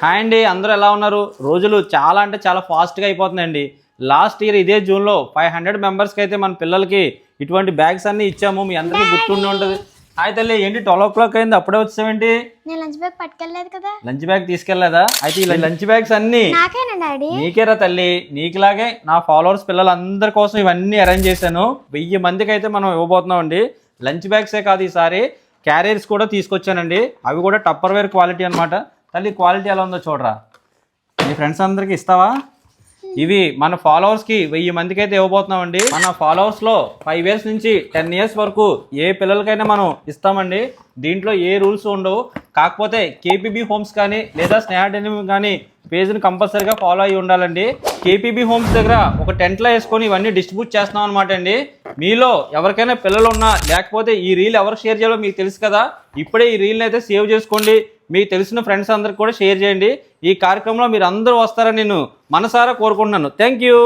Hi అండి, అందరూ ఎలా ఉన్నారు? రోజులు చాలా అంటే చాలా ఫాస్ట్గా అయిపోతున్నాయండి. లాస్ట్ ఇయర్ ఇదే జూన్లో 500 మెంబర్స్కి అయితే మన పిల్లలకి ఇటువంటి బ్యాగ్స్ అన్నీ ఇచ్చాము. మీ అందరికీ గుర్తుండి ఉంటుంది. హాయ్ తల్లి, ఏంటి 12 o'clock అయింది, అప్పుడే వచ్చావేంటి? నేను లంచ్ బ్యాగ్ పట్టుకెళ్ళలేదు కదా. లంచ్ బ్యాగ్ తీసుకెళ్లేదా? అయితే ఈ లంచ్ బ్యాగ్స్ అన్నీ నాకేనా డాడీ? నీకేరా తల్లి, నీకులాగే నా ఫాలోవర్స్ పిల్లలందరి కోసం ఇవన్నీ అరేంజ్ చేశాను. 1000 మందికి అయితే మనం ఇవ్వబోతున్నాం అండి. లంచ్ బ్యాగ్సే కాదు, ఈసారి క్యారియర్స్ కూడా తీసుకొచ్చానండి. అవి కూడా టప్పర్వేర్ క్వాలిటీ అనమాట. తల్లి క్వాలిటీ ఎలా ఉందో చూడరా, మీ ఫ్రెండ్స్ అందరికి ఇస్తావా? ఇవి మన ఫాలోవర్స్కి 1000 మందికి అయితే ఇవ్వబోతున్నామండి. మన ఫాలోవర్స్లో 5 years నుంచి 10 years వరకు ఏ పిల్లలకైనా మనం ఇస్తామండి. దీంట్లో ఏ రూల్స్ ఉండవు. కాకపోతే కేపీబీ హోమ్స్ కానీ లేదా స్నేహ డెనిమ్ కానీ పేజ్ని కంపల్సరీగా ఫాలో అయ్యి ఉండాలండి. కేపీబీ హోమ్స్ దగ్గర ఒక టెంట్లో వేసుకొని ఇవన్నీ డిస్ట్రిబ్యూట్ చేస్తున్నాం అనమాట అండి. మీలో ఎవరికైనా పిల్లలు ఉన్నా లేకపోతే ఈ రీల్ ఎవరు షేర్ చేయాలో మీకు తెలుసు కదా. ఇప్పుడే ఈ రీల్ని అయితే సేవ్ చేసుకోండి. మీకు తెలిసిన ఫ్రెండ్స్ అందరికి కూడా షేర్ చేయండి. ఈ కార్యక్రమంలో మీరు అందరూ వస్తారని నేను మనసారా కోరుకుంటున్నాను. Thank you.